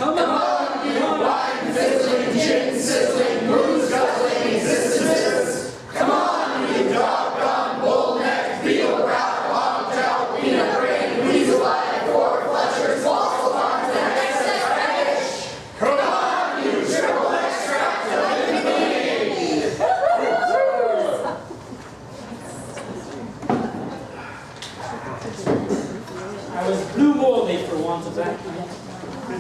Come on, you wine fizzling, gin sizzling, booze guzzling existences. Come on, you doggone bull-necked, beetle-wrapped, hog-tailed, peanut brain, weasel-eyed, four-fletchers, fossil farms, and excess radish. Come on, you triple extractulated being. I was blue moldy for want of that.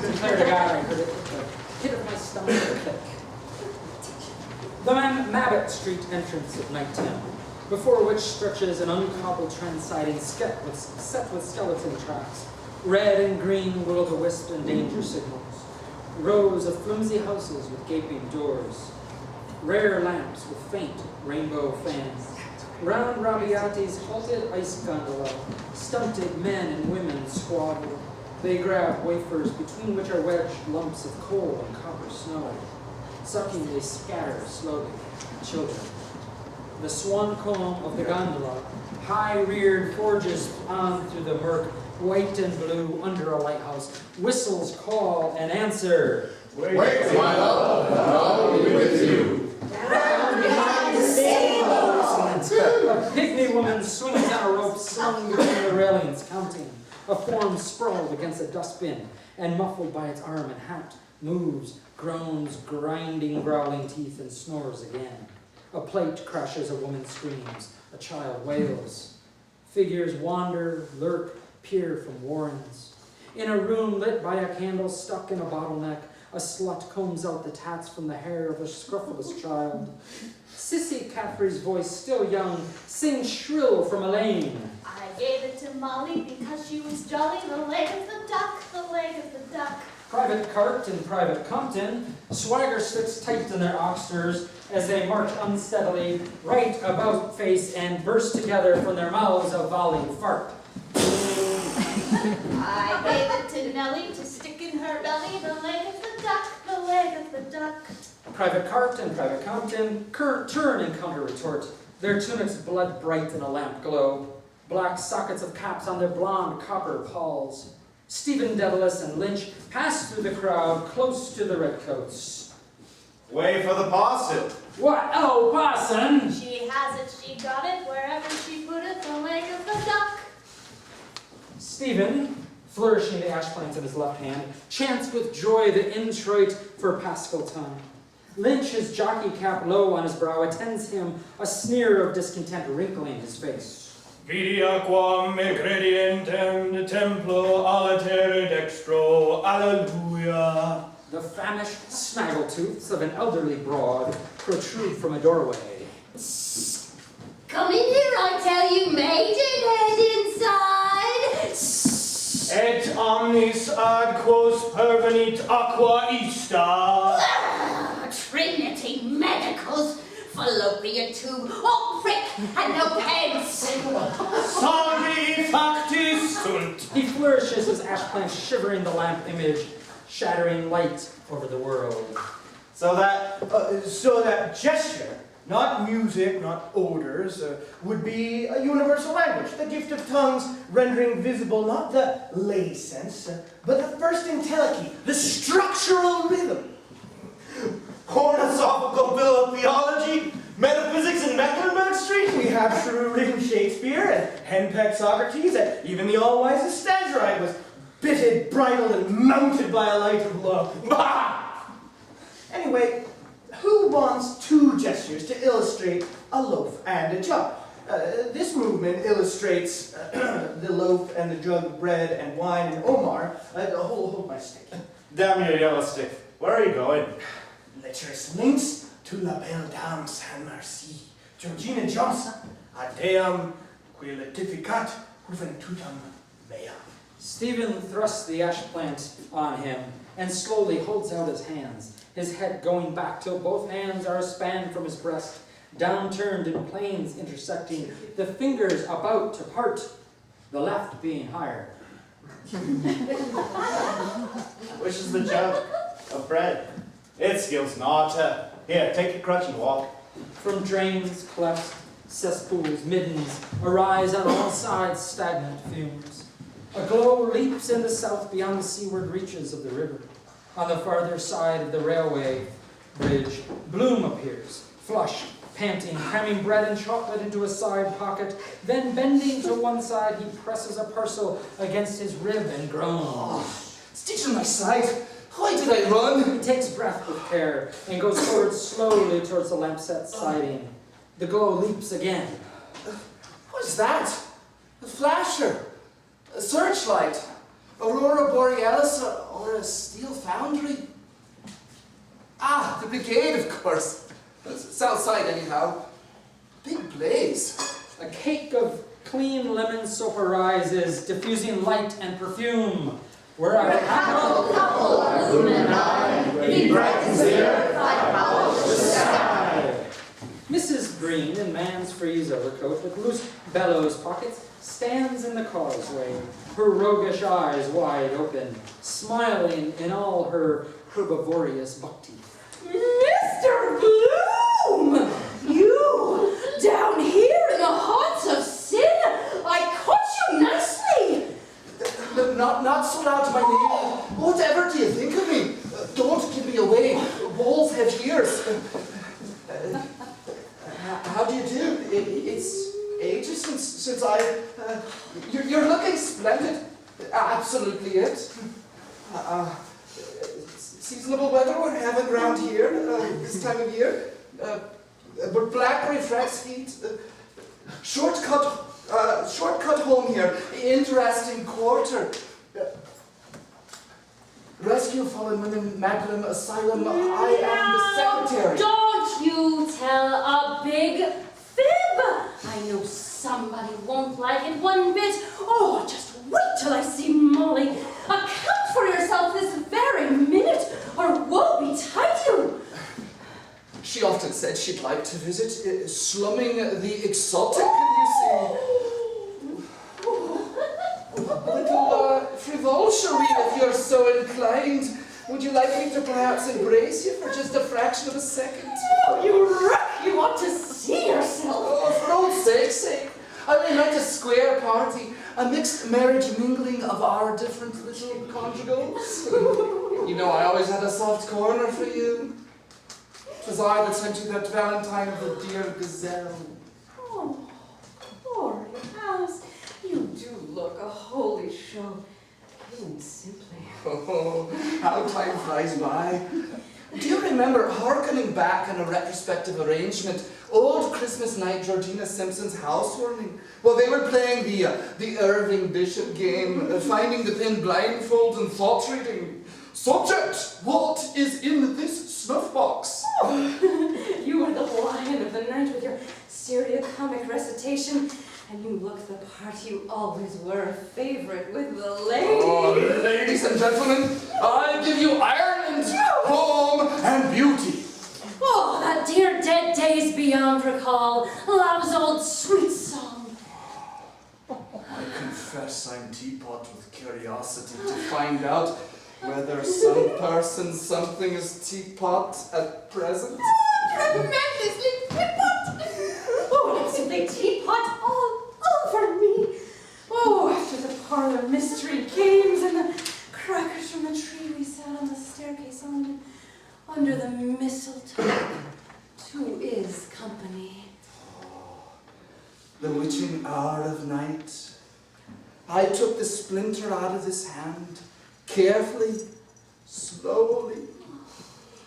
Declare to God I heard it with the hit of my stomach click. The Mabbott Street entrance of Nighttown, before which stretches an uncobbled transsiding set with skeleton tracks, red and green will-o'-the-wisp and danger signals, rows of flimsy houses with gaping doors, rare lamps with faint rainbow fans, round Rabiati's halted ice gondola, stunted men and women squabble. They grab wafers between which are wedged lumps of coal and copper snow. Sucking, they scatter slowly. Children. The swan comb of the gondola, high-reared, forges on through the murk, white and blue under a lighthouse. Whistles call and answer. Wait, my love, I'll be with you. Round behind the stables. A pygmy woman swings on a rope slung between the railings, counting. A form sprawled against a dustbin and muffled by its arm and hat, moves, groans, grinding, growling teeth, and snores again. A plate crashes, a woman screams, a child wails. Figures wander, lurk, peer from warrens. In a room lit by a candle stuck in a bottleneck, a slut combs out the tats from the hair of a scrofulous child. Sissy Caffrey's voice, still young, sings shrill from a lane. I gave it to Molly because she was jolly, the leg of the duck, the leg of the duck. Private Cart and Private Compton swagger sticks tight in their oxters as they march unsteadily, right about face, and burst together from their mouths a volley fart. I gave it to Nellie to stick in her belly, the leg of the duck, the leg of the duck. Private Cart and Private Compton turn and counter-retort, their tunics blood bright in a lamp glow, black sockets of caps on their blonde copper palls. Stephen Dedalus and Lynch pass through the crowd close to the redcoats. Way for the parson. What? Oh, parson! She has it, she got it, wherever she put it, the leg of the duck. Stephen, flourishing the ash plant in his left hand, chants with joy the introit for Paschal time. Lynch, his jockey cap low on his brow, attends him, a sneer of discontent wrinkling his face. Vidi aquam me gradientem de templo alatere dextro, alleluia. The famished snaggletooths of an elderly broad protrude from a doorway. Come in here, I tell you, maiden, head inside. Et omnis ad quos pervenit aqua ista. Trinity medicals, fallopian tube, oh prick, and no pence. Salvi factis sunt. He flourishes his ash plant, shivering the lamp image, shattering light over the world. So that gesture, not music, not odors, would be a universal language, the gift of tongues rendering visible not the lay sense, but the first entelechy, the structural rhythm. Philosophical bill of theology, metaphysics in Mecklenburg Street. We have shrew-ridden Shakespeare and henpecked Socrates, and even the all-wise Stagirite was bitted, bridled, and mounted by a light of love. Bah! Anyway, who wants two gestures to illustrate a loaf and a jug? This movement illustrates the loaf and the jug of bread and wine and Omar. Hold my stick. Damn your yellow stick. Where are you going? Lecherous links to la belle dame Saint Merci, Georgina Johnson, adeum qui letificat juventutem mea. Stephen thrusts the ash plant on him and slowly holds out his hands, his head going back till both hands are a span from his breast, downturned in planes intersecting, the fingers about to part, the left being higher. Which is the jug of bread? It skills not. Here, take your crutch and walk. From drains, clefts, cesspools, middens, arise on all sides stagnant fumes. A glow leaps in the south beyond the seaward reaches of the river. On the farther side of the railway bridge, Bloom appears, flushed, panting, cramming bread and chocolate into a side pocket. Then, bending to one side, he presses a parcel against his rib and groans. Stitch on my side. Why did I run? He takes breath with care and goes forward slowly towards the lampset siding. The glow leaps again. What's that? A flasher. A searchlight. Aurora Borealis or a steel foundry? Ah, the brigade, of course. South side, anyhow. Big blaze. A cake of clean lemon soap arises, diffusing light and perfume. We're a happy couple, illuminati, he brightens the earth like polish the sky. Mrs. Green, in man's frieze overcoat with loose bellows pockets, stands in the causeway, her roguish eyes wide open, smiling in all her herbivorous buck teeth. Mr. Bloom! You, down here in the haunts of sin, I caught you nicely! Not so loud, my name. Whatever do you think of me? Don't give me away. Walls have ears. How do you do? It's ages since I... You're looking splendid. Absolutely it. Seasonable weather we're having around here this time of year. Blackberry fresh heat. Shortcut home here. Interesting quarter. Rescue fallen women, Magdalene Asylum. I am the secretary. Don't you tell a big fib! I know somebody won't like it one bit. Oh, just wait till I see Molly. Account for yourself this very minute, or woe betide you. She often said she'd like to visit, slumming the exotic, you see. A little frivolity, if you're so inclined. Would you like me to perhaps embrace you for just a fraction of a second? Oh, you wreck! You ought to see yourself. Oh, for old sake's sake. I mean, like a square party, a mixed marriage mingling of our different little conjugals. You know, I always had a soft corner for you. It was I that sent you that valentine of the dear gazelle. Oh, poor house. You do look a holy show. Even simply. Oh, how time flies by. Do you remember, hearkening back on a retrospective arrangement, old Christmas night, Georgina Simpson's housewarming? Well, they were playing the Irving Bishop game, finding the pin blindfold and thought reading. Subject, what is in this snuff box? Oh, you were the lion of the night with your stereocomic recitation, and you look the part you always were, a favorite with the ladies. Oh, ladies and gentlemen, I give you Ireland, home, and beauty. Oh, that dear dead days beyond recall, love's old sweet song. I confess I'm teapot with curiosity to find out whether some person something is teapot at present. Tremendously teapot! Oh, it's simply teapot all over me. Oh, after the parlor mystery games and the crackers from the tree we sat on the staircase under the mistletoe. Two is company. Oh, the witching hour of night. I took the splinter out of his hand, carefully, slowly.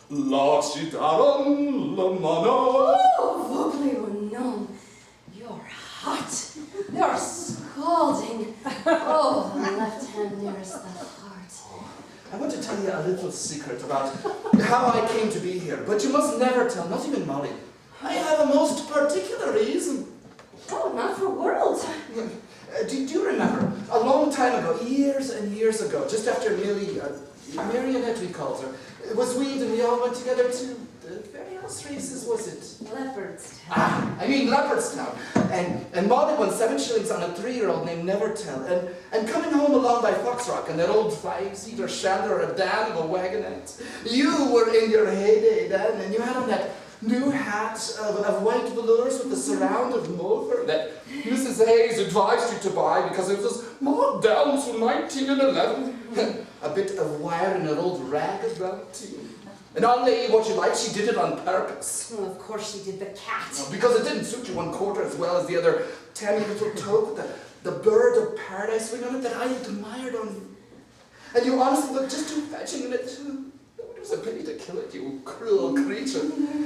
Lacidarum la mano. Oh, vocally unknown. You're hot. You're scalding. Oh, the left hand nearest the heart. I want to tell you a little secret about how I came to be here, but you must never tell, not even Molly. I have a most particular reason. Oh, not for worlds. Do you remember, a long time ago, years and years ago, just after Millie, Marionette we called her, it was weed and we all went together to the very house races, was it? Leopardstown. I mean Leopardstown. And Molly won 7 shillings on a 3-year-old named Nevertell. And coming home along by Foxrock in that old 5-seater Chandler, a damn of a wagonette. You were in your heyday then, and you had on that new hat of white velours with the surround of mauve that Mrs. Hayes advised you to buy because it was marked down to 1911. a bit of wire and an old rag around too. And I'll lay you what you like, she did it on purpose. Well, of course she did, the cat. No, because it didn't suit you 1/4 as well as the other tiny little toad with the bird of paradise wing on it that I admired on you. And you honestly looked just too fetching in it too. It was a pity to kill it, you cruel creature.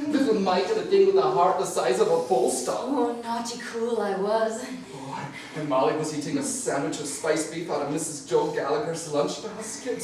Little mite of a thing with a heart the size of a bullstock. Oh, naughty cool I was. And Molly was eating a sandwich of spiced beef out of Mrs. Joe Gallagher's lunch basket.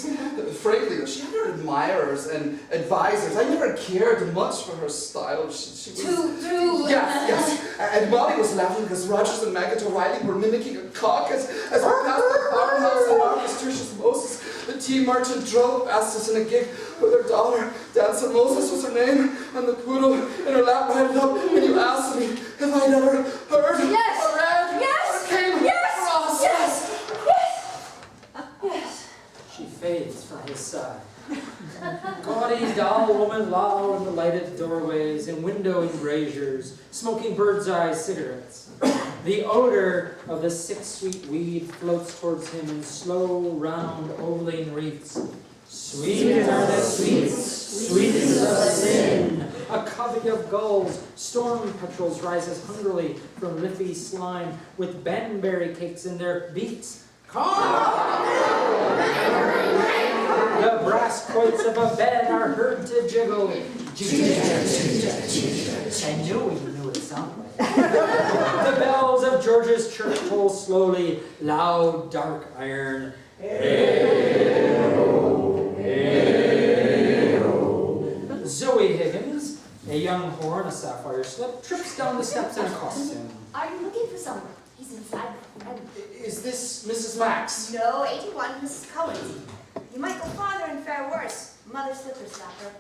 Frankly, she had her admirers and advisors. I never cared much for her style. She was... Too. Yes. And Molly was laughing because Rogers and Maggot O'Reilly were mimicking a cock as we passed the farmhouse and Marcus Tertius Moses, the tea merchant, drove past us in a gig with her daughter. Dancer Moses was her name, and the poodle in her lap ran up, and you asked me if I'd ever heard Yes. or read Yes. or came across. Yes. She fades from his side. Gaudy doll woman loll in the lighted doorways and window embrasures, smoking bird's eye cigarettes. The odor of the sick sweet weed floats towards him in slow, round, ovaling wreaths. Sweet are the sweets, sweet is the sin. A covey of gulls, storm petrels rises hungrily from liffey slime with banberry cakes in their beaks. The brass quoits of a bed are heard to jiggle. I knew we knew it sounded like. The bells of George's church toll slowly, loud, dark iron. Zoe Higgins, a young whore in a sapphire slip, trips down the steps in a costume. Are you looking for someone? He's inside. Is this Mrs. Max? No, 81, Mrs. Collins. You might go farther and fare worse. Mother slipper stopper.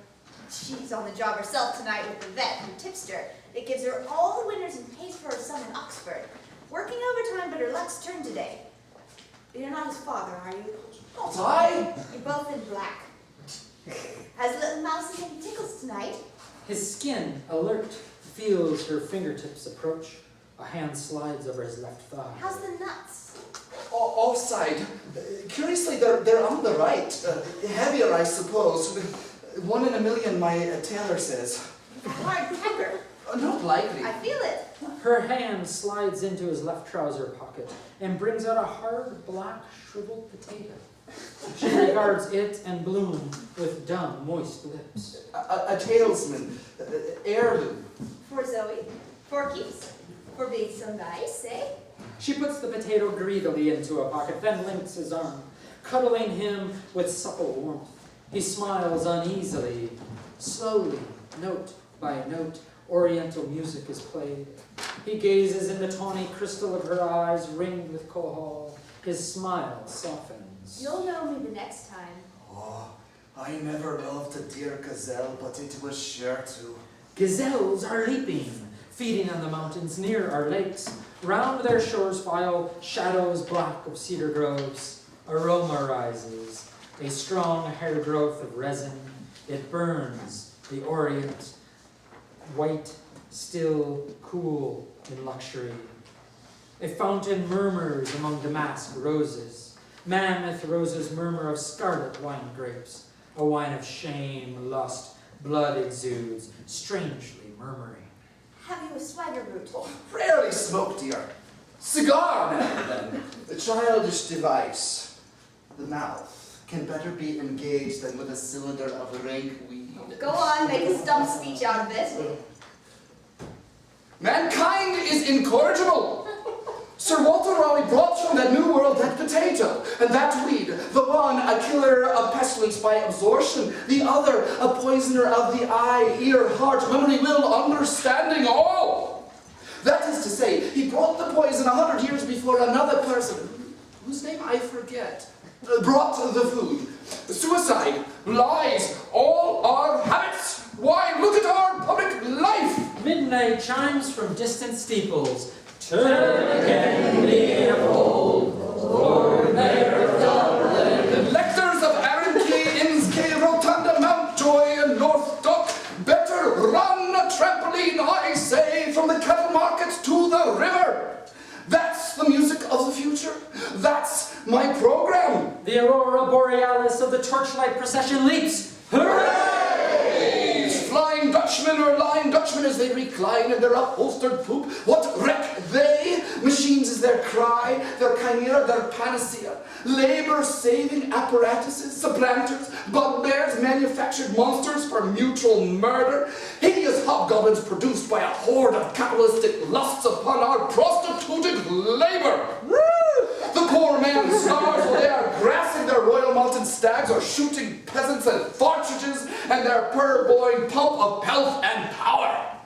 She's on the job herself tonight with the vet who tipster. It gives her all the winners and pays for her son in Oxford. Working overtime, but her luck's turned today. You're not his father, are you? Not I. You're both in black. Has little Mousie any tickles tonight? His skin, alert, feels her fingertips approach. A hand slides over his left thigh. How's the nuts? Offside. Curiously, they're on the right. Heavier, I suppose. 1 in a million, my tailor says. A hard pecker. Not likely. I feel it. Her hand slides into his left trouser pocket and brings out a hard, black, shriveled potato. She regards it and Bloom with dumb, moist lips. A talesman. Heirloom. For Zoe. For keeps. For being so nice, eh? She puts the potato greedily into a pocket, then links his arm, cuddling him with supple warmth. He smiles uneasily. Slowly, note by note, Oriental music is played. He gazes in the tawny crystal of her eyes, ringed with kohol. His smile softens. You'll know me the next time. Oh, I never loved a dear gazelle, but it was sure to. Gazelles are leaping, feeding on the mountains near our lakes. Round their shores file shadows black of cedar groves. Aroma rises, a strong hair growth of resin. It burns the Orient, white, still, cool in luxury. A fountain murmurs among damask roses. Mammoth roses murmur of scarlet wine grapes. A wine of shame, lust, blood exudes, strangely murmuring. Have you a swagger root? Oh, rarely smoke, dear. Cigar now and then. A childish device. The mouth can better be engaged than with a cylinder of rank weed. Go on, make a stump speech out of it. Mankind is incorrigible. Sir Walter Raleigh brought from that new world that potato and that weed. The one a killer of pestilence by absorption, the other a poisoner of the eye, ear, heart, memory, will, understanding, all. That is to say, he brought the poison 100 years before another person, whose name I forget, brought the food. Suicide, lies, all our habits. Why, look at our public life. Midnight chimes from distant steeples. Turn again, Leopold, Lord Mayor of Dublin. The lectors of Arundel, Innscale, Rotunda, Mountjoy, and North Dock better run a trampoline, I say, from the cattle market to the river. That's the music of the future. That's my program. The aurora borealis of torchlight procession leaps. Hooray! These Flying Dutchmen or Lying Dutchmen as they recline in their upholstered poop, what reck they? Machines is their cry, their chimera, their panacea. Labor-saving apparatuses, supplanters, bugbears, manufactured monsters for mutual murder. Hideous hobgoblins produced by a horde of capitalistic lusts upon our prostituted labor. The poor man starves while they are grassing their royal mountain stags or shooting peasants and partridges and their purloined pump of pelf and power.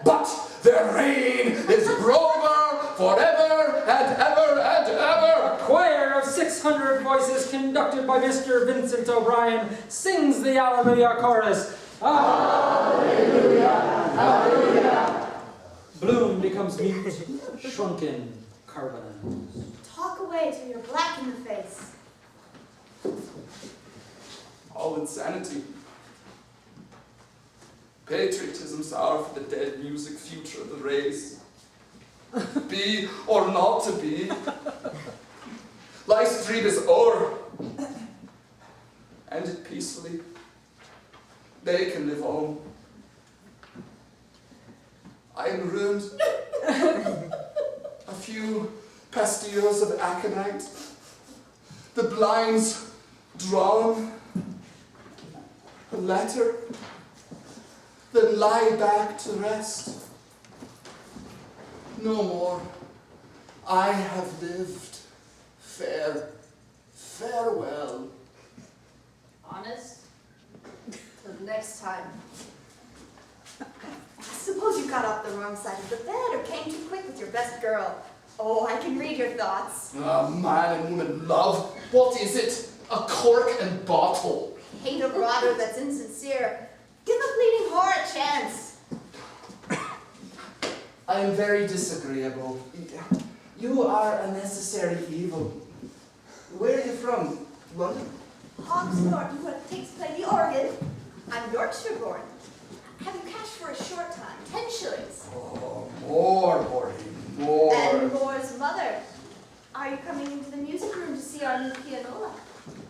But their reign is over forever and ever and ever. A choir of 600 voices conducted by Mr. Vincent O'Brien sings the Alleluia chorus. Alleluia, Alleluia. Bloom becomes mute, shrunken, carbonized. Talk away till you're black in the face. All insanity. Patriotism sour for the dead music future of the race. Be or not to be. Life's dream is o'er. End it peacefully. They can live on. I am ruined. A few pastilles of aconite. The blinds drawn. A letter. Then lie back to rest. No more. I have lived. Farewell. Honest? Till next time. I suppose you got off the wrong side of the bed or came too quick with your best girl. Oh, I can read your thoughts. Ah, man and woman love. What is it? A cork and bottle. Hate a rotter that's insincere. Give a bleeding whore a chance. I am very disagreeable. You are a necessary evil. Where are you from? London? Hogsthorpe, who takes play the organ. I'm Yorkshire born. Have you cash for a short time? 10 shillings. Oh, more, more. And Moore's mother. Are you coming into the music room to see our new pianola?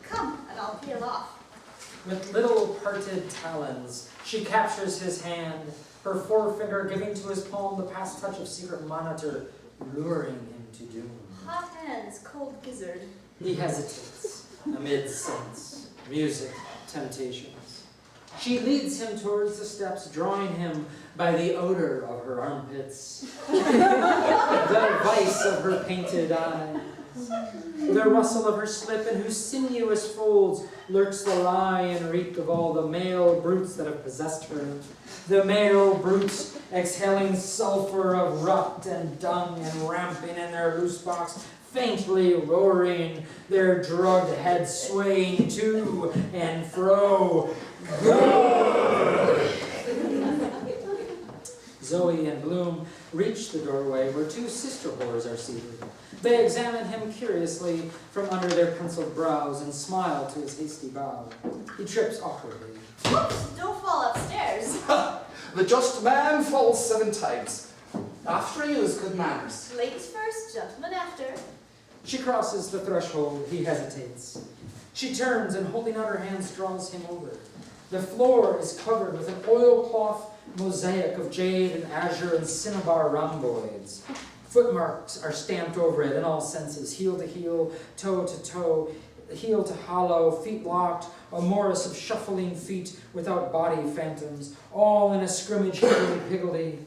Come, and I'll peel off. With little parted talons, she captures his hand, her forefinger giving to his palm the past touch of secret monitor, luring him to doom. Hot hands, cold gizzard. He hesitates, amid scents, music, temptations. She leads him towards the steps, drawing him by the odor of her armpits, the vice of her painted eyes, the rustle of her slip in whose sinuous folds lurks the lie and reek of all the male brutes that have possessed her. The male brutes exhaling sulfur of rot and dung and ramping in their loose box, faintly roaring, their drugged heads swaying to and fro. Good! Zoe and Bloom reach the doorway where two sister whores are seated. They examine him curiously from under their penciled brows and smile to his hasty bow. He trips awkwardly. Whoops, don't fall upstairs. The just man falls 7 times. After you is good manners. Ladies first, gentlemen after. She crosses the threshold. He hesitates. She turns and holding out her hands draws him over. The floor is covered with an oilcloth mosaic of jade and azure and cinnabar rhomboids. Footmarks are stamped over it in all senses, heel to heel, toe to toe, heel to hollow, feet locked, a morris of shuffling feet without body phantoms, all in a scrimmage higgledy-piggledy.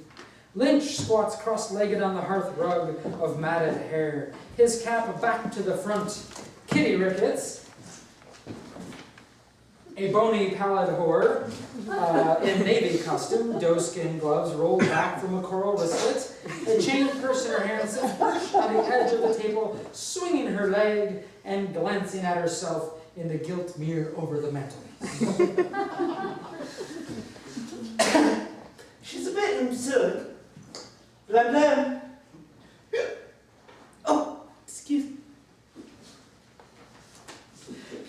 Lynch squats cross-legged on the hearth rug of matted hair, his cap back to the front. Kitty Ricketts, a bony pallid whore, in navy costume, doeskin gloves rolled back from a coral wristlet, a chain purse in her hand, sits perched on the edge of the table, swinging her leg and glancing at herself in the gilt mirror over the mantelpiece. She's a bit absurd. Blam. Oh, excuse me.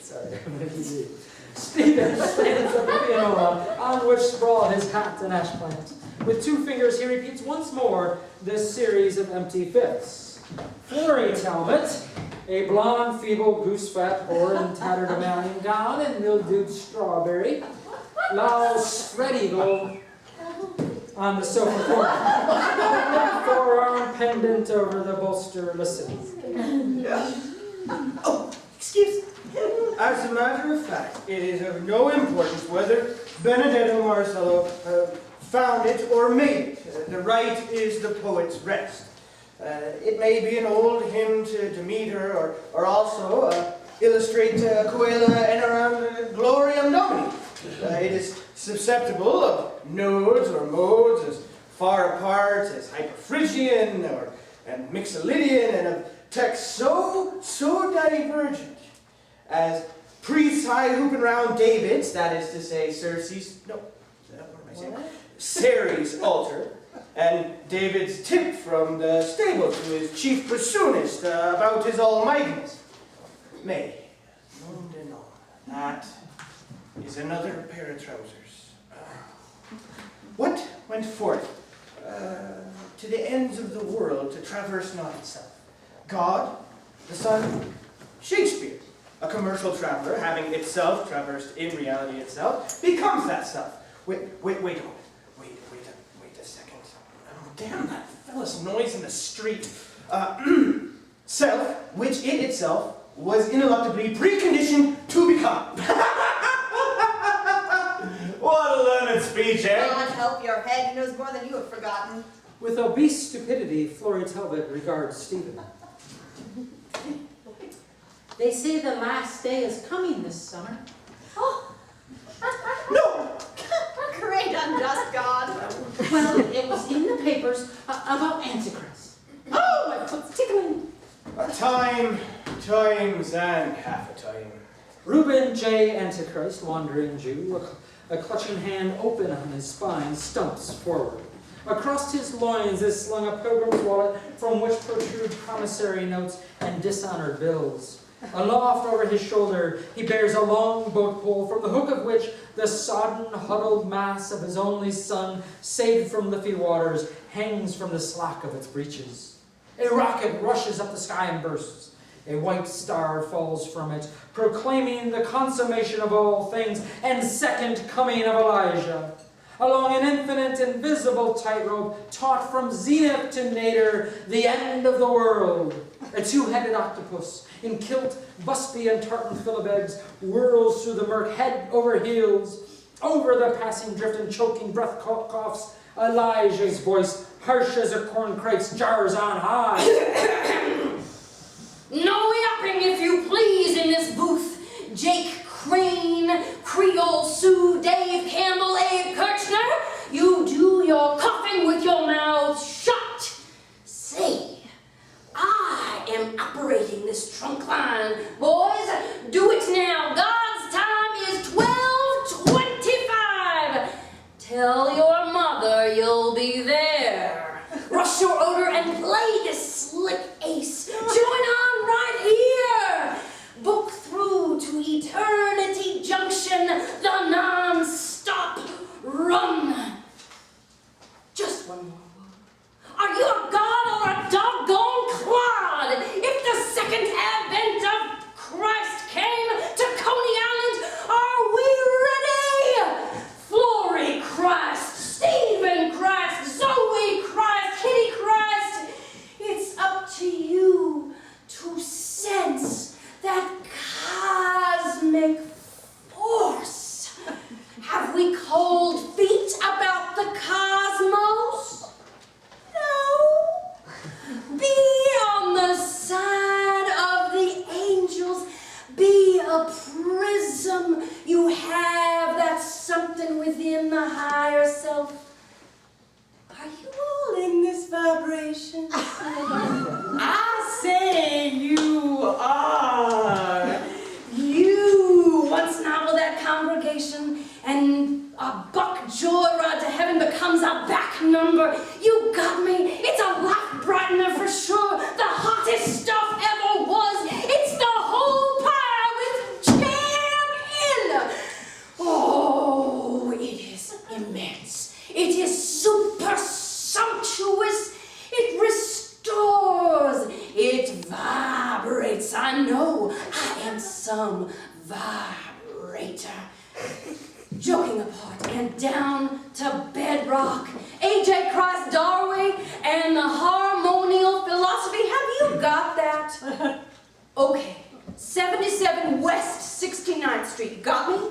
Sorry, I'm going to keep reading. Stephen stands at the pianola, on which sprawl his hat and ash plant. With 2 fingers, he repeats once more this series of empty fifths. Flurry, Talbot. a blonde, feeble, goose-fat whore in tattered Italian gown and mildewed strawberry, lounged spread-eagle on the sofa corner, forearm pendant over the bolster listening. Oh, excuse me. As a matter of fact, it is of no importance whether Benedetto Marcello found it or made it. The right is the poet's rest. It may be an old hymn to Demeter, or also illustrate Coela Enaram Gloriam Domini. It is susceptible of nodes or modes as far apart as Hyperphrygian and Mixolydian, and of texts so divergent as priests high hooping round David's, that is to say Circe's, no, what am I saying? Ceres' altar, and David's tip from the stable to his chief bassoonist about his almightiness. May, that is another pair of trousers. What went forth to the ends of the world to traverse not itself? God, the Son, Shakespeare, a commercial traveler, having itself traversed in reality itself, becomes that self. Wait a second. Oh, damn that fellow's noise in the street. Self, which it itself was ineluctably preconditioned to become. What a learned speech, eh? God help your head, he knows more than you have forgotten. With obese stupidity, Florrie Talbot regards Stephen. They say the last day is coming this summer. Oh. No! Great unjust God. Well, it was in the papers about Antichrist. Oh, my foot's tickling. A time, times, and half a time. Reuben J. Antichrist, wandering Jew, a clutching hand open on his spine, stumps forward. Across his loins is slung a pilgrim's wallet from which protrude promissory notes and dishonored bills. Aloft over his shoulder, he bears a long boat pole, from the hook of which the sodden, huddled mass of his only son, saved from leafy waters, hangs from the slack of its breeches. A rocket rushes up the sky and bursts. A white star falls from it, proclaiming the consummation of all things and second coming of Elijah. Along an infinite, invisible tightrope, taught from zenith to nadir, the end of the world, a two-headed octopus, in kilt, busby, and tartan philibeg, whirls through the murk head over heels. Over the passing drift and choking breath coughs, Elijah's voice, harsh as a corncrake's, jars on high. No yapping, if you please, in this booth. Jake, Crane, Creole, Sue, Dave, Campbell, Abe, Kirchner, you do your coughing with your mouth shut. Say, I am operating this trunk line. Boys, do it now. God's time is 12:25. Tell your mother you'll be there. Rush your odor and play this slick ace. Join on right here. Book through to Eternity Junction, the non-stop run. Just one more word. Are you a god or a doggone clod? If the second advent of Christ came to Coney Island, are we ready? Florrie Christ, Stephen Christ, Zoe Christ, Kitty Christ. It's up to you to sense that cosmic force. Have we cold feet about the cosmos? No. Be on the side of the angels. Be a prism. You have that something within the higher self. Are you all in this vibration? I say you are. You once novel that congregation, and a buck joyride to heaven becomes a back number. You got me. It's a life brightener for sure. The hottest stuff ever was. It's the whole pie with jam in. Oh, it is immense. It is super sumptuous. It restores. It vibrates falling apart and down to bedrock. A.J. Christ Darwin and the harmonial philosophy. Have you got that? Okay. 77 West 69th Street. Got me?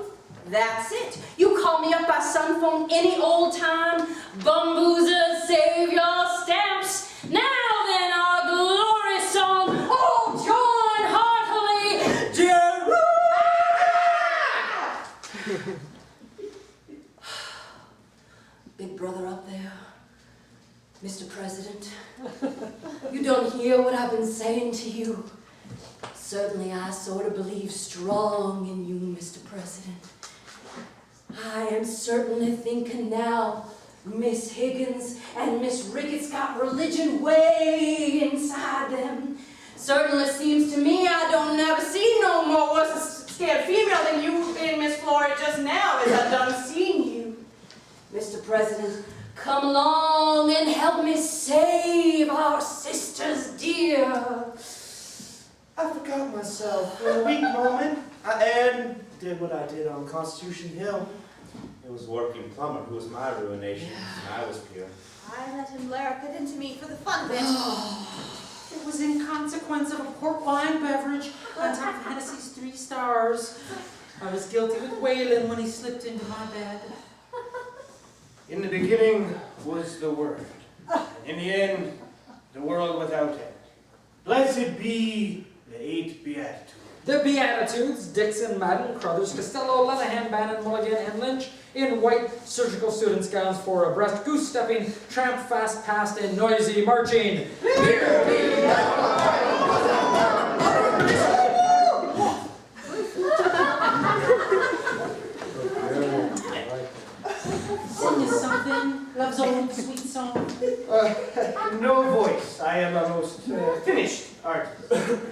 That's it. You call me up by sun phone any old time. Bamboozers, save your stamps. Now then, our glorious song. Oh, join heartily. Big brother up there, Mr. President, you don't hear what I've been saying to you. Certainly I sort of believe strong in you, Mr. President. I am certainly thinking now Miss Higgins and Miss Ricketts got religion way inside them. Certainly seems to me I don't never see no more worse a scared female than you being Miss Flora just now as I done seen you. Mr. President, come along and help me save our sisters dear. I forgot myself for a weak moment. And did what I did on Constitution Hill. It was working plumber who was my ruination, and I was pure. I let him larrup it into me for the fun of it. It was in consequence of a port wine beverage on top of Hennessy's 3 stars. I was guilty with wailing when he slipped into my bed. In the beginning was the Word. In the end, the world without end. Blessed be the 8 Beatitudes. The Beatitudes, Dixon, Madden, Crothers, Costello, Lenahan, Bannon, Mulligan, and Lynch, in white surgical students' gowns four abreast, goose-stepping, tramp fast past in noisy marching. Sing us something, love's old sweet song. No voice. I am a most finished artist.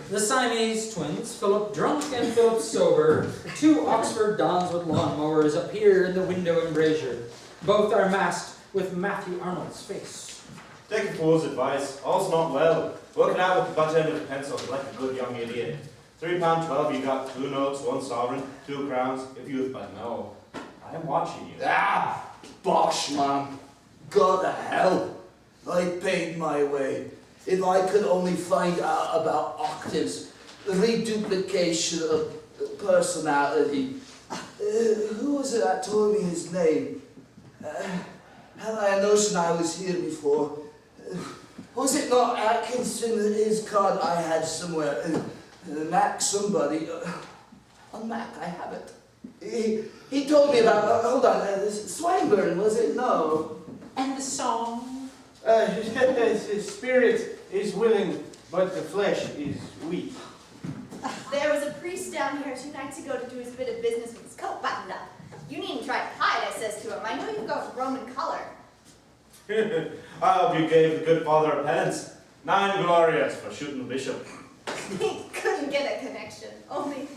The Siamese twins, Philip drunk and Philip sober, 2 Oxford dons with lawnmowers appear in the window embrasure. Both are masked with Matthew Arnold's face. Take a fool's advice. All's not well. Work it out with the butt end of the pencil like a good young idiot. £3.12, you got 2 notes, 1 sovereign, 2 crowns, if you'd but know. I am watching you. Ah, bosh, man. Go to hell. I paid my way. If I could only find out about octaves, reduplication of personality. Who was it that told me his name? Had I a notion I was here before? Was it not Atkinson, his card I had somewhere? Mac somebody. On Mac, I have it. He told me about, hold on, Swinburne, was it? No. And the song? The spirit is willing, but the flesh is weak. There was a priest down here 2 nights ago to do his bit of business with his coat buttoned up. You needn't try to hide, I says to him. I know you've got Roman color. I hope you gave the good father a penance. 9 glorias for shooting the bishop. He couldn't get a connection. Only,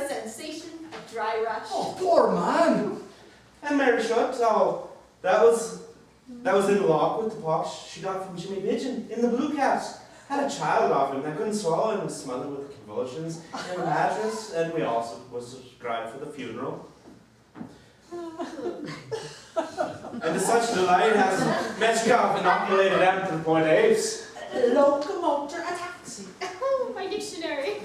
sensation, a dry rush. Oh, poor man. And Mary Shut, oh, that was in Lock with the posh she got from Jimmy Pigeon in the Blue Caps. Had a child off him that couldn't swallow and was smothered with convulsions in a mattress, and we also was subscribed for the funeral. And to such delight has Metcalf inoculated Point Apes. Locomotor, a taxi. Oh, my dictionary.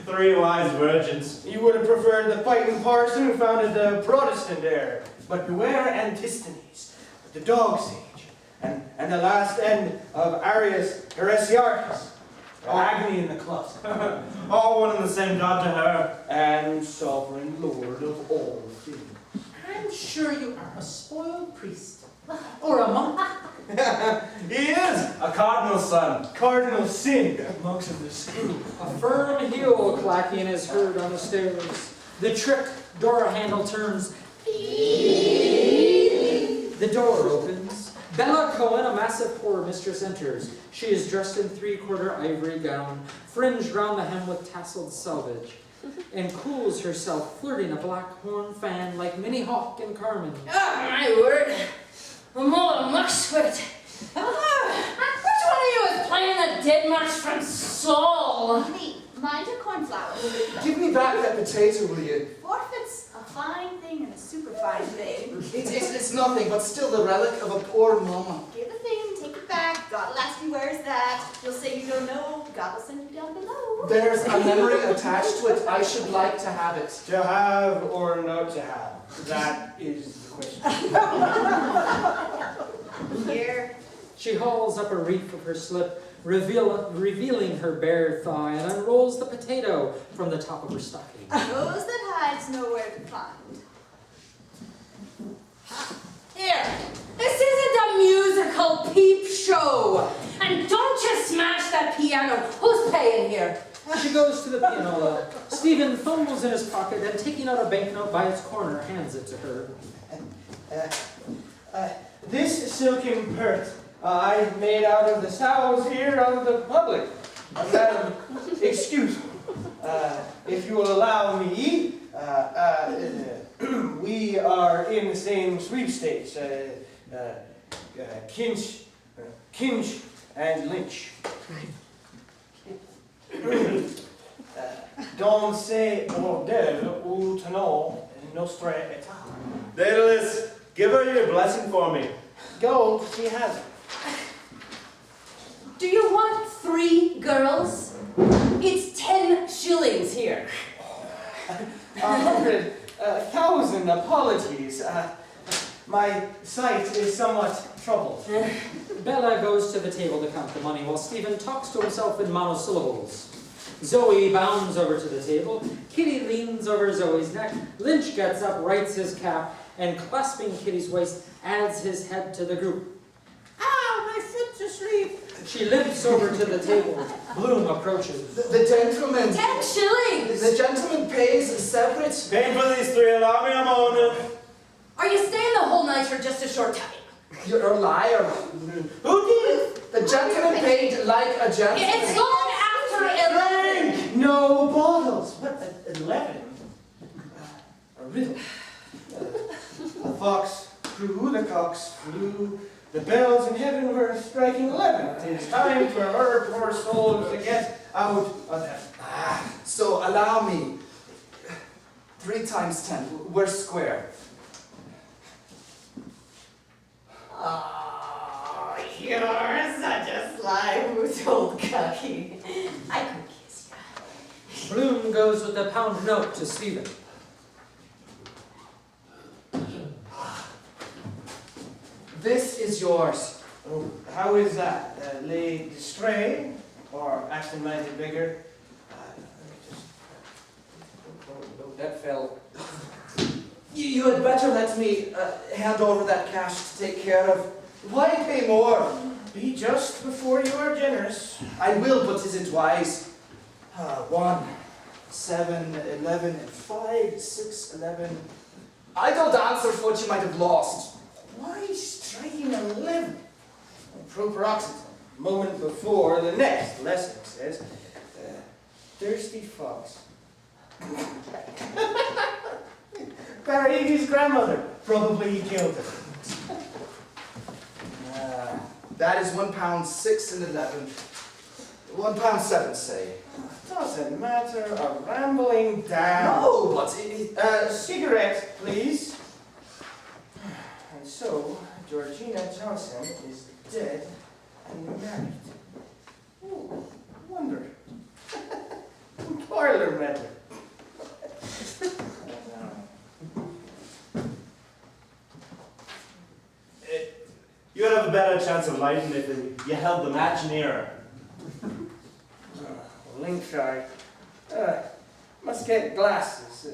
3 wise virgins. You would have preferred the fighting parson who founded the Protestant era. But beware Antisthenes, the dog's age, and the last end of Arius Heresiarchus, agony in the closet. All one and the same God to her. And sovereign lord of all things. I'm sure you are a spoiled priest. Or a monk. He is a cardinal's son. Cardinal sin, monks of the school. A firm heel clacking is heard on the stairs. The trick door handle turns. The door opens. Bella Cohen, a massive poor mistress, enters. She is dressed in 3/4 ivory gown, fringed round the hem with tasseled selvage, and cools herself, flirting a black horn fan like Minnie Hawk and Carmen. Oh, my word. I'm all a muck's with it. Which one of you is playing the dead march from Saul? Me, mind your cornflowers. Give me back that potato, will you? Forfeit's a fine thing and a super It's nothing, but still the relic of a poor mama. Give the thing, take it back. God will ask you where's that. You'll say you don't know. God will send you down below. There's a memory attached to it. I should like to have it. To have or not to have? That is the question. Here. She hauls up a reef of her slip, revealing her bare thigh, and unrolls the potato from the top of her stocking. Those that hides nowhere to find. Here, this isn't a musical peep show. And don't you smash that piano. Who's paying here? She goes to the pianola. Stephen fumbles in his pocket and, taking out a banknote by its corner, hands it to her. This silken purse I made out of the sows here of the public. Madam, excuse me. If you will allow me, we are in the same sweepstakes. Kinch and Lynch. Don't say bordel ou tenant nostre état. Dedalus, give her your blessing for me. Go, she has it. Do you want 3 girls? It's 10 shillings here. 100,000 apologies. My sight is somewhat troubled. Bella goes to the table to count the money, while Stephen talks to himself in monosyllables. Zoe bounds over to the table. Kitty leans over Zoe's neck. Lynch gets up, rights his cap, and clasping Kitty's waist, adds his head to the group. Ah, my foot's asleep. She limps over to the table. Bloom approaches. The gentleman. 10 shillings! The gentleman pays separate. Paying for these 3, allow me a moment. Are you staying the whole night or just a short time? You're a liar. Who did? The gentleman paid like a gentleman. It's long after 11. No bottles. What? 11? A riddle. The fox crew, the cocks flew, the bells in heaven were striking 11. It is time for her poor soul to get out of heaven. So allow me. 3 times 10. We're square. Oh, you're such a sly old cookie. I could kiss you. Bloom goes with a pound note to Stephen. This is yours. Oh, how is that? Laid stray? Or absent-minded beggar? That fell. You had better let me hand over that cash to take care of. Why pay more? Be just before you are generous. I will, but is it wise? 1, 7, 11, and 5, 6, 11. I don't answer for what you might have lost. Why striking 11? Proper oxygen. Moment before the next lesson says, thirsty fox. Buried his grandmother. Probably he killed her. That is £1, 6 and 11. £1, 7, say. Doesn't matter. A rambling dam. No, but Cigarette, please. And so, Georgina Johnson is dead and married. Oh, wonder. Parlor matter. You would have a better chance of lighting it if you held the match nearer. Linkshire. Must get glasses.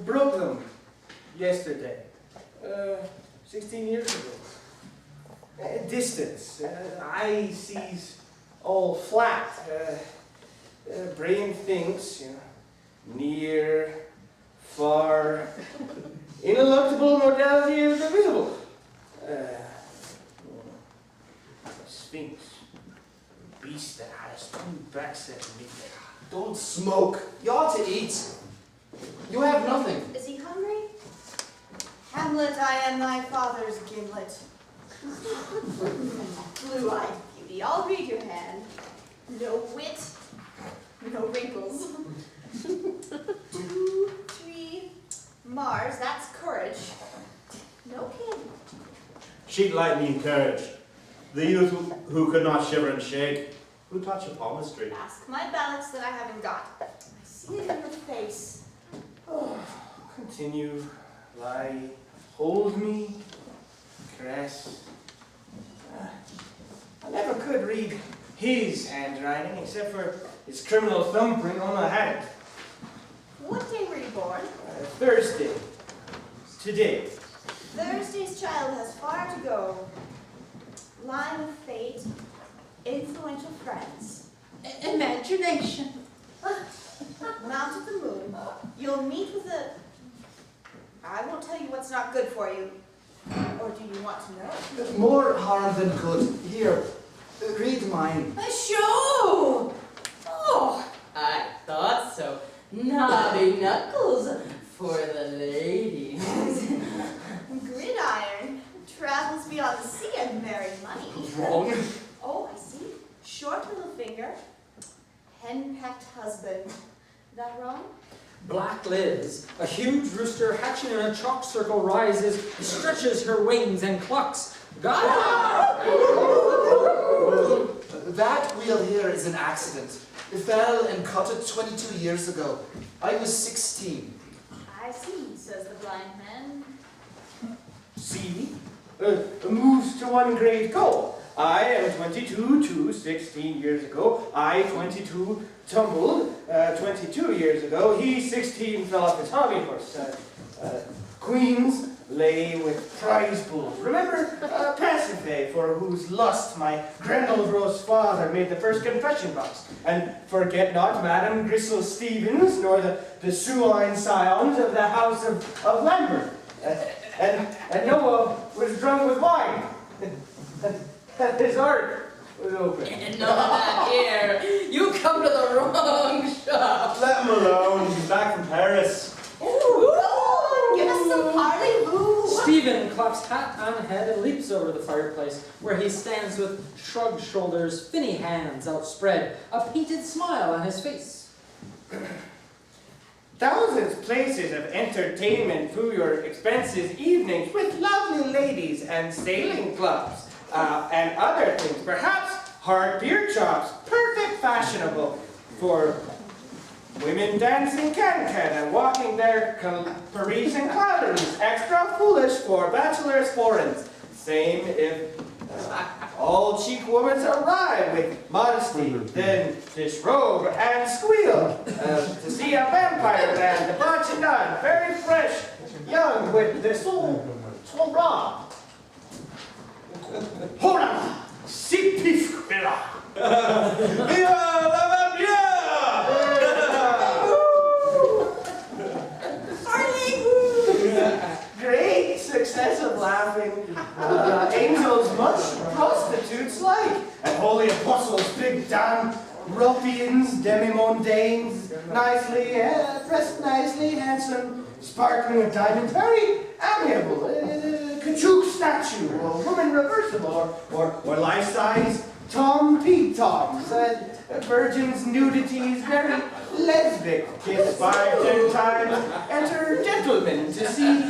Broke them yesterday. 16 years ago. Distance. Eye sees all flat. Brain thinks, near, far. Ineluctable modality is divisible. Sphinx. Beast that had a stone backset to meet there. don't smoke. You ought to eat. You have nothing. Is he hungry? Hamlet, I am thy father's gimlet. Blue-eyed beauty, I'll read your hand. No wit, no wrinkles. 2, 3, Mars, that's courage. No She'd light me in courage. The youth who could not shiver and shake, who touch a palmistry. Ask my balance that I haven't got. I see it in your face. Oh, continue, lie, hold me, caress. I never could read his handwriting except for his criminal thumbprint on my hand. What day were you born? Thursday. Today. Thursday's child has far to go. Line of fate, influential friends. Imagination. Mount of the moon. You'll meet with a... I won't tell you what's not good for you. Or do you want to know? More harm than good. Here, read mine. A show! Oh, I thought so. Knobby knuckles for the ladies. Gridiron travels beyond the sea and married money. Wrong. Oh, I see. Short little finger. Hen-pecked husband. That wrong? Black Liz, a huge rooster hatching in a chalk circle, rises, stretches her wings and clucks. That wheel here is an accident. It fell and cut it 22 years ago. I was 16. I see, says the blind man. See? Moves to one great goal. I am 22 to 16 years ago. I, 22, tumbled. 22 years ago, he, 16, fell off his hobby horse. Queens lay with prize bulls. Remember Pasiphae, for whose lust my Grendelgross father made the first confession box. And forget not Madame Grisel Stevens, nor the Suine scions of the house of Lambert. And Noah was drunk with wine. And his heart was open. And none of that here. You come to the wrong shop. Let him alone. He's back from Paris. Ooh, give us some parley-vous. Stephen claps hat on head and leaps over the fireplace, where he stands with shrugged shoulders, finny hands outspread, a painted smile on his face. Thousands places of entertainment through your expenses evenings with lovely ladies and sailing clubs and other things. Perhaps hard beer chops, perfect fashionable for women dancing can-can and walking their Parisian clouderies. Extra foolish for bachelors' foreigns. Same if all cheek women arrive with modesty, then disrobe and squeal to see a vampire land, debauch done, very fresh, young, with the soul raw. Hola, si pifquera. Viva la Great success of laughing. Angels much, prostitutes like, and holy apostles, big damn ruffians, demi-mondaines, nicely dressed, nicely handsome, sparkling with diamonds, very amiable. Kachuk statue, or woman reversible, or life-size Tom P. Toms, virgins, nudities, very lesbic. Kiss 5-10 times, enter gentlemen to see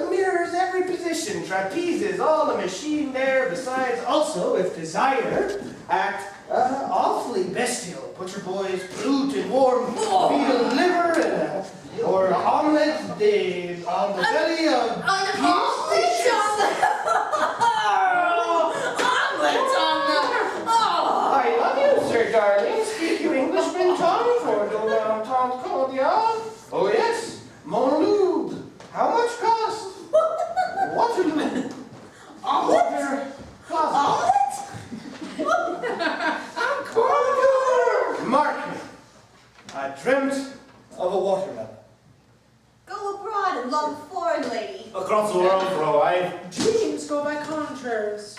mirrors every position, trapezes, all the machine there, besides also, if desire, act awfully bestial. Butcher boys, brute and warm veal liver, and or omelette on the belly of Omelette on the... I love you, sir, darling. Speak you Englishman tongue for Don Tom Cordial? Oh, yes. Mon Loup. How much cost? Waterloo. Omelette? Omelette? I'm Cordial. Mark me. I dreamt of a watermelon. Go abroad and love a foreign lady. Across the world for a wife. Dreams go by contraries.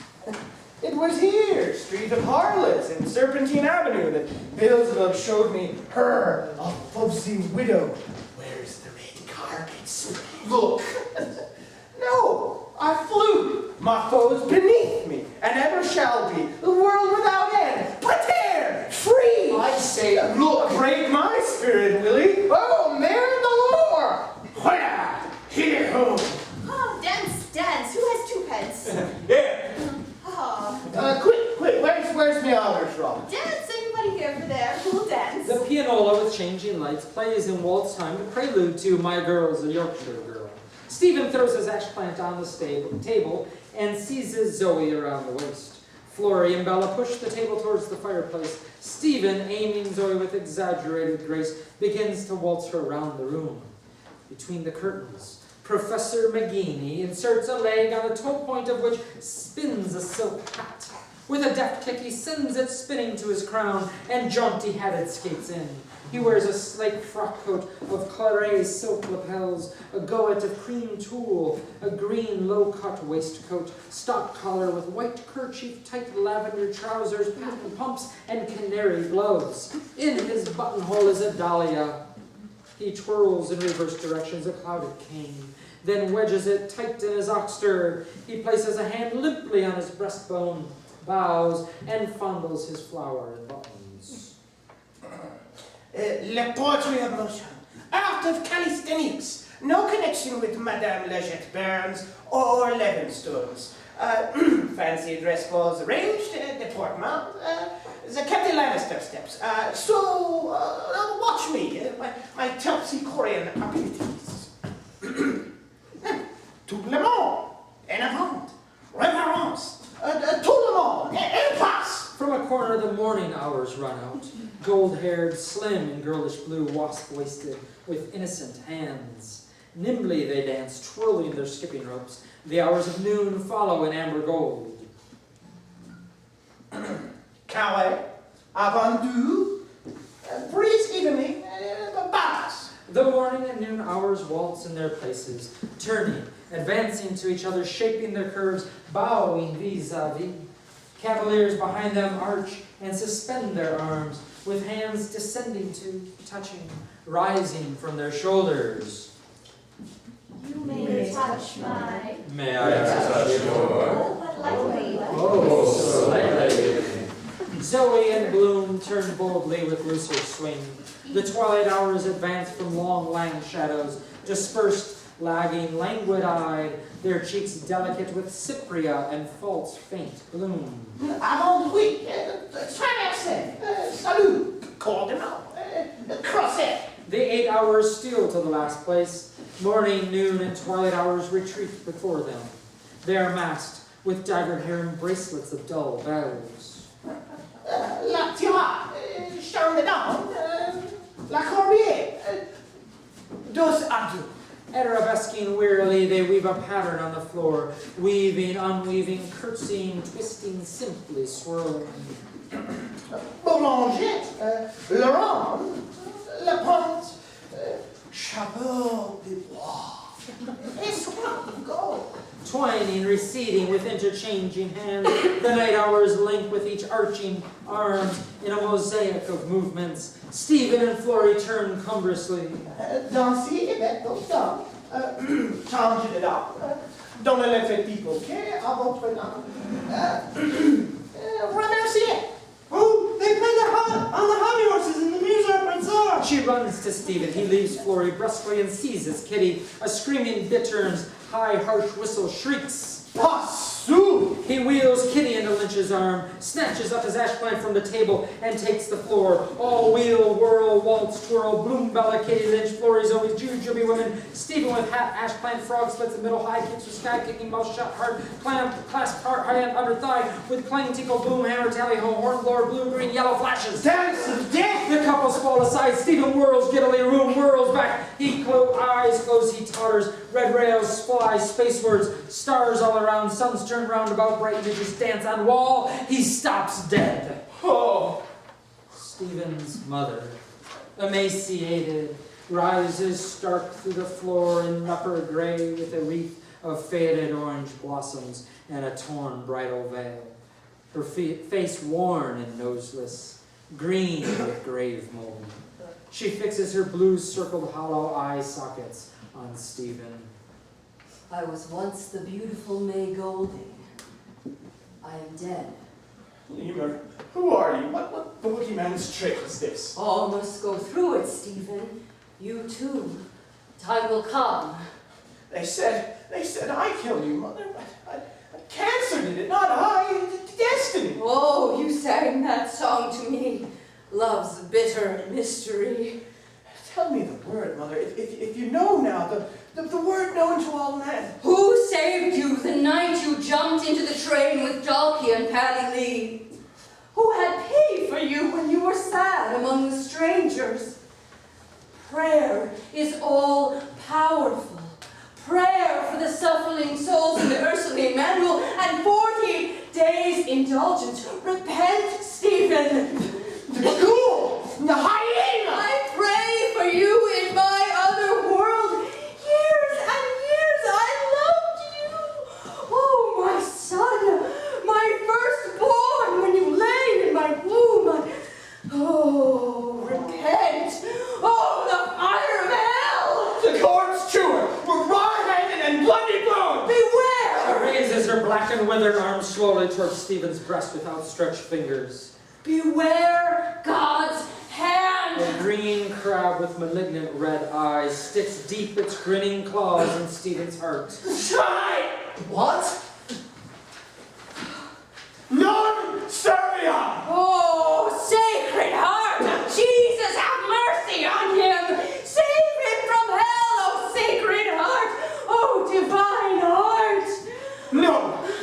It was here, Street of Harlots and Serpentine Avenue, that Beelzebub showed me her, a fubsy widow. Where's the red carpets? Look. No, I flew. My foes beneath me, and ever shall be. The world without end. Pater! Free! I say, look. Break my spirit, Willie. Oh, Mare the Lore! Where? Here, home. Oh, dance, dance. Who has 2 pence? lights, plays in waltz time the prelude to My Girl's a Yorkshire Girl. Stephen throws his ash plant on the table and seizes Zoe around the waist. Florrie and Bella push the table towards the fireplace. Stephen, aiming Zoe with exaggerated grace, begins to waltz her around the room. Between the curtains, Professor McGeaney inserts a leg on the toe point of which spins a silk hat. With a deft kick, he sends it spinning to his crown, and jaunty-hatted skates in. He wears a slate frock coat of claret silk lapels, a gullet of cream tulle, a green low-cut waistcoat, stock collar with white kerchief, tight lavender trousers, patent pumps, and canary gloves. In his buttonhole is a dahlia. He twirls in reverse directions a clouded cane, then wedges it tight in his oxter. He places a hand limply on his breastbone, bows, and fondles his flower and buttons. Le poetry of motion, art of calisthenics, no connection with Madame Legette Burns or Livingston's. Fancy dress balls arranged, deportment, the Captain Lannister steps. So, watch me, my terpsichorean abilities. Tout le monde, en avant, révérence, tout le monde, en passe. From a corner, the morning hours run out. Gold-haired, slim, and girlish blue, wasp-waisted, with innocent hands. Nimbly they dance, twirling their skipping ropes. The hours of noon follow in amber gold. Carré, avant-deux, breeze evening, bass. The morning and noon hours waltz in their places, turning, advancing to each other, shaping their curves, bowing vis-a-vis. Cavaliers behind them arch and suspend their arms, with hands descending to, touching, rising from their shoulders. You may touch my... May I touch yours? Oh, but lightly. Oh, so lightly. Zoe and Bloom turn boldly with looser swing. The twilight hours advance from long, lang shadows, dispersed, lagging, languid-eyed, their cheeks delicate with cypria and false, faint bloom. Avant-oui, traversez, salut, cordonnant, crosset. The 8 hours steal to the last place. Morning, noon, and twilight hours retreat before them. They are masked with daggered hair and bracelets of dull bells. La Tira, Charme de Dame, La Corbière, Dos Adieux. Arabesquing wearily, they weave a pattern on the floor, weaving, unweaving, curtsying, twisting, simply swirling. Boulangette, Laurent, La Pente, Chapeau de Bois, Espoir Gold. Twining, receding with interchanging hands, the night hours link with each arching arms in a mosaic of movements. Stephen and Florrie turn cumbrously. Danser et bête d'autant, changer de dame, dans le fait people care à votre nom. Remercier. Oh, they play on the hobby horses in the Musée. She runs to Stephen. He leaves Florrie brusquely and seizes Kitty. A screaming bitterns, high, harsh whistle shrieks. Passou! He wheels Kitty into Lynch's arm, snatches up his ash plant from the table, and takes the floor. All wheel, whirl, waltz, twirl, Bloom, Bella, Kitty, Lynch, Florrie, Zoe, Jubby women. Stephen with hat, ash plant, frog, splits the middle, high kicks with sky, kicking, mouth shut, hard, clasp, heart, high hand, under thigh, with clang, tinkle, boom, hammer, tally, ho, horn, blower, blue, green, yellow flashes. Dance of death! The couples fall aside. Stephen whirls giddily, room whirls back. Eyes close, he totters. Red rails fly spacewards. Stars all around. Suns turn roundabout. Bright images dance on wall. He stops dead. Oh! Stephen's mother, emaciated, rises stark through the floor in leper gray with a wreath of faded orange blossoms and a torn bridal veil. Her face worn and noseless, green with grave mold. She fixes her blue circled hollow eye sockets on Stephen. I was once the beautiful May Golding. I am dead. Lemur, who are you? What boogeyman's trick is this? All must go through it, Stephen. You too. Time will come. They said I killed you, Mother. But cancer did it, not I. Destiny. Oh, you sang that song to me. Love's bitter mystery. Tell me the word, Mother, if you know now, the word known to all men. Who saved you the night you jumped into the train with Dalkey and Paddy Lee? Who had pity for you when you were sad among the strangers? Prayer is all powerful. Prayer for the suffering souls in the Ursuline manual and 40 days indulgence. Repent, Stephen. Pikul! The hyena! I pray for you in my other world. Years and years I loved you. Oh, my son, my firstborn, when you lay in my womb. Oh, repent. Oh, the fire of hell. The corpse chewer! We're raw-headed and bloody bones! Beware. She raises her black and withered arms slowly towards Stephen's breast with outstretched fingers. Beware God's hand. A green crab with malignant red eyes sticks deep its grinning claws in Stephen's heart. Try! What? Non serviam! Oh, Sacred Heart of Jesus, have mercy on him. Save him from hell, oh Sacred Heart. Oh, Divine Heart.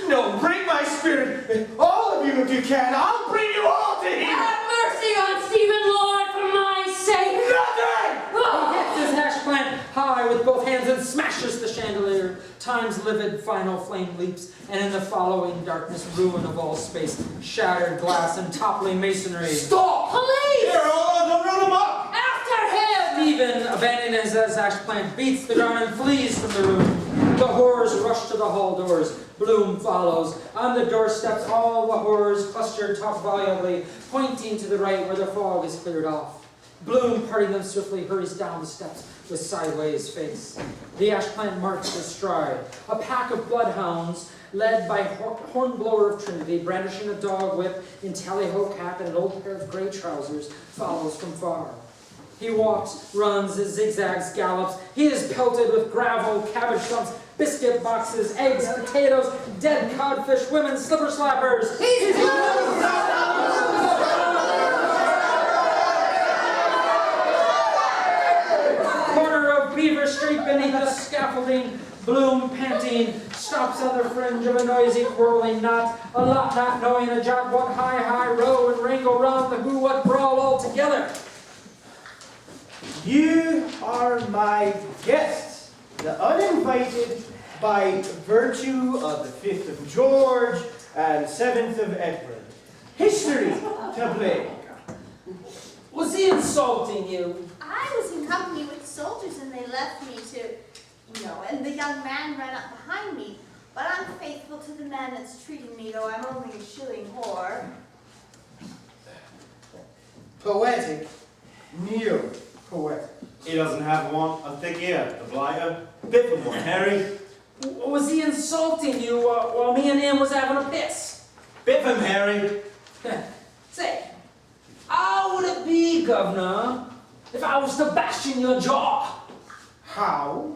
No, break my spirit. All of you if you can. I'll bring you all to him. Have mercy on Stephen, Lord, for my sake. Nothing! He hits his hash plant high with both hands and smashes the chandelier. Time's livid final flame leaps, and in the following darkness, ruin of all space, shattered glass and toppling masonry. Stop! Police! Here, don't run him up! After him! Stephen, abandoning his ash plant, beats the ground and flees from the room. The horrors rush to the hall doors. Bloom follows. On the doorsteps, all the horrors cluster talk volubly, pointing to the right where the fog is cleared off. Bloom, parting them swiftly, hurries down the steps with sideways face. The ash plant marches astride. A pack of bloodhounds, led by Hornblower of Trinity, brandishing a dog whip in tally-ho cap and an old pair of gray trousers, follows from far. He walks, runs, zigzags, gallops. He is pelted with gravel, cabbage stumps, biscuit boxes, eggs, potatoes, dead codfish, women, slipper slappers. He's Corner of Beaver Street beneath the scaffolding, Bloom, panting, stops on the fringe of a noisy, whirling knot, a lot not knowing a jot what high row and wrangle round the who what brawl all together. You are my guests, the uninvited, by virtue of the 5th of George and 7th of Edward. History to blame. Was he insulting you? I was in company with soldiers and they left me to, and the young man ran up behind me. But I'm faithful to the man that's treating me, though I'm only a shilling whore. Poetic, neo-poetic. He doesn't have one, a thick ear, the blighter. Bit of one, Harry. Was he insulting you while me and him was having a piss? Bit of him, Harry. Say, how would it be, Governor, if I was to bash in your jaw? How?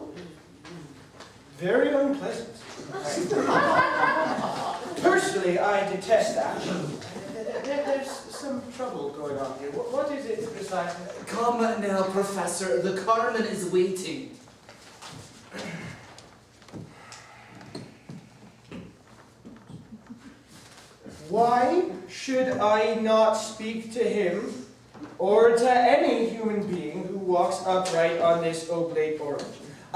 Very unpleasant. Personally, I detest action. There's some trouble going on here. What is it precisely? Come now, Professor. The Carmen is waiting. Why should I not speak to him or to any human being who walks upright on this oblate orange?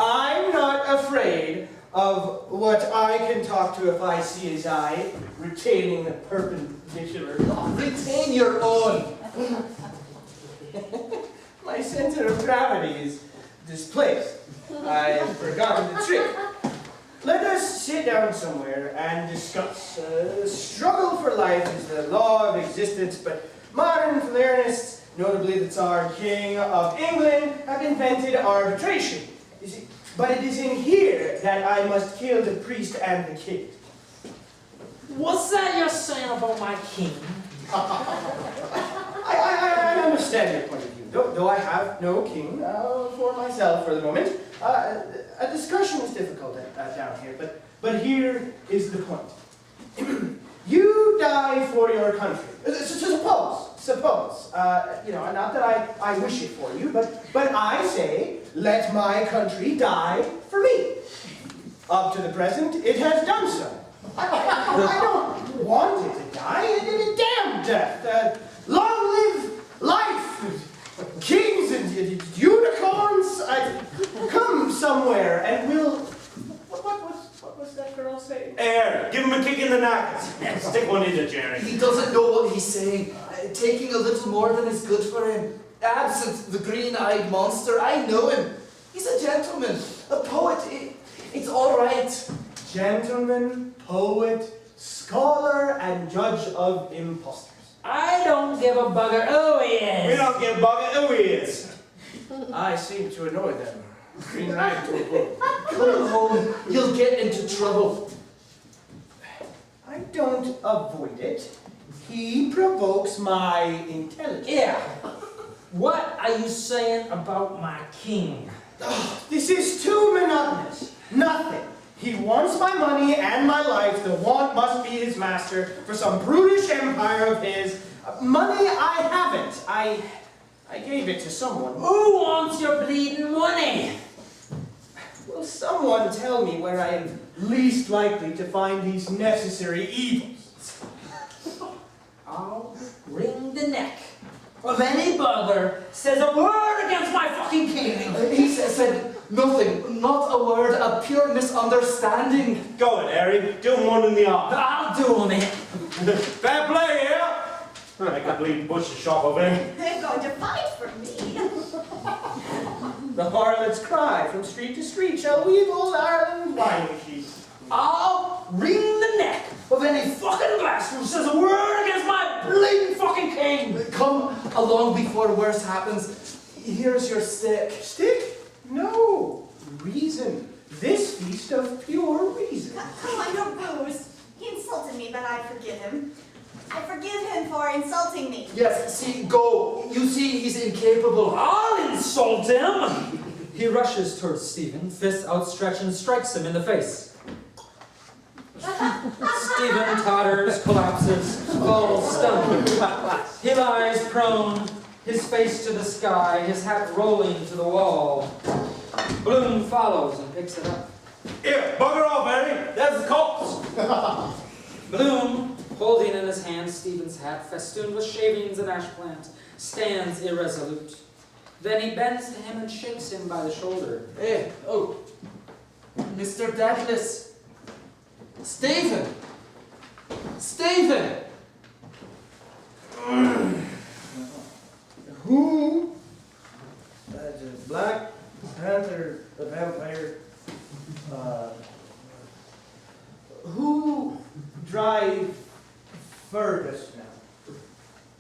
I'm not afraid of what I can talk to if I see his eye, retaining the perpendicular. Retain your own. My center of gravity is displaced. I've forgotten the trick. Let us sit down somewhere and discuss. Struggle for life is the law of existence, but modern Falerianists, notably the Tsar King of England, have invented arbitration. But it is in here that I must kill the priest and the king. What's that you're saying about my king? I understand your point of view. Though I have no king for myself for the moment, a discussion is difficult down here. But here is the point. You die for your country. Suppose suppose, not that I wish it for you, but I say, let my country die for me. Up to the present, it has done so. I don't want it to die. A damn death. Long live life. Kings and unicorns. Come somewhere and we'll... What was that girl saying? Air, give him a kick in the knackers. Stick one in there, Jerry. He doesn't know what he's saying. Taking a little more than is good for him. Absent the green-eyed monster, I know him. He's a gentleman, a poet. It's all right. Gentleman, poet, scholar, and judge of impostors. I don't give a bugger who he is. We don't give a bugger who he is. I seem to annoy them. Green-eyed to a book. Come home, you'll get into trouble. I don't avoid it. He provokes my intelligence. Yeah. What are you saying about my king? This is too monotonous. Nothing. He wants my money and my life. The want must be his master for some brutish empire of his. Money I haven't. I gave it to someone. Who wants your bleeding money? Will someone tell me where I am least likely to find these necessary evils? I'll wring the neck of any bugger says a word against my fucking king. He said nothing, not a word, a pure misunderstanding. Go it, Harry. Do him one in the arm. I'll do him it. Fair play here. I can bleed butcher shop of him. They're going to fight for me. The harlots cry from street to street, shall weave old Ireland wine sheet. I'll wring the neck of any fucking bastard who says a word against my bleeding fucking king. Come along before worse happens. Here's your stick. Stick? No. Reason. This feast of pure reason. Come on, don't booze. He insulted me, but I forgive him. I forgive him for insulting me. Yes, see, go. You see, he's incapable. I'll insult him. He rushes towards Stephen, fist outstretched, and strikes him in the face. Stephen totters, collapses, falls stunned. He lies prone, his face to the sky, his hat rolling to the wall. Bloom follows and picks it up. Here, bugger off, Harry. There's the corpse. Bloom, holding in his hand Stephen's hat, festooned with shavings and ash plant, stands irresolute. Then he bends to him and shakes him by the shoulder. Hey, oh, Mr. Dedalus. Stephen! Stephen! Who? Black Panther, the vampire. Who drive furthest now?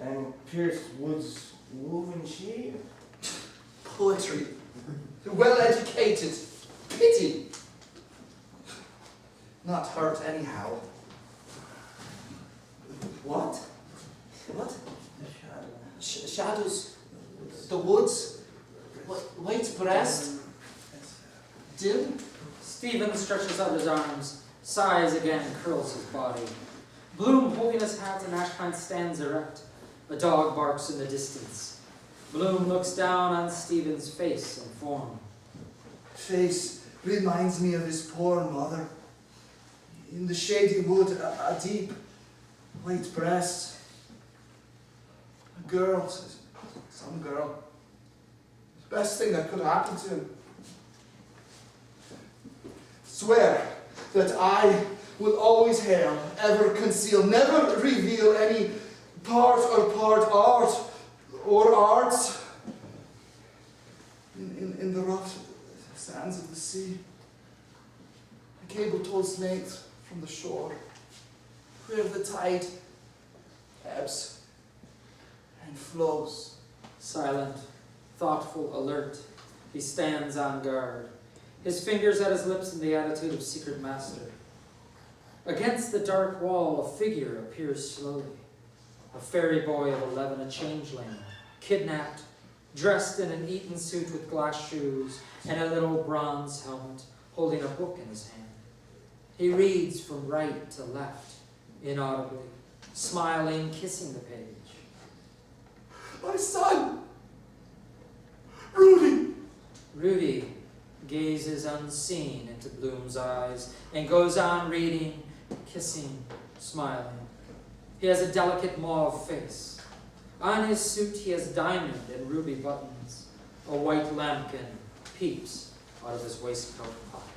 And pierced woods woven sheep? Poetry. Well educated. Pity. Not hurt anyhow. What? What? Shadows. The woods. White breast. Dim. Stephen stretches out his arms, sighs again, and curls his body. Bloom, holding his hat and ash plant, stands erect. A dog barks in the distance. Bloom looks down on Stephen's face and form. Face reminds me of his poor mother. In the shady wood, a deep white breast. A girl, some girl. The best thing that could happen to him. Swear that I will always hail, ever conceal, never reveal any part art or arts in the rough sands of the sea. A cable tow snakes from the shore, where the tide ebbs and flows. Silent, thoughtful, alert, he stands on guard, his fingers at his lips in the attitude of secret master. Against the dark wall, a figure appears slowly. A fairy boy of 11, a changeling, kidnapped, dressed in an Eton suit with glass shoes and a little bronze helmet, holding a book in his hand. He reads from right to left, inaudibly, smiling, kissing the page. My son! Rudy! Rudy gazes unseen into Bloom's eyes and goes on reading, kissing, smiling. He has a delicate mauve face. On his suit he has diamond and ruby buttons. A white lambkin peeps out of his waistcoat pocket.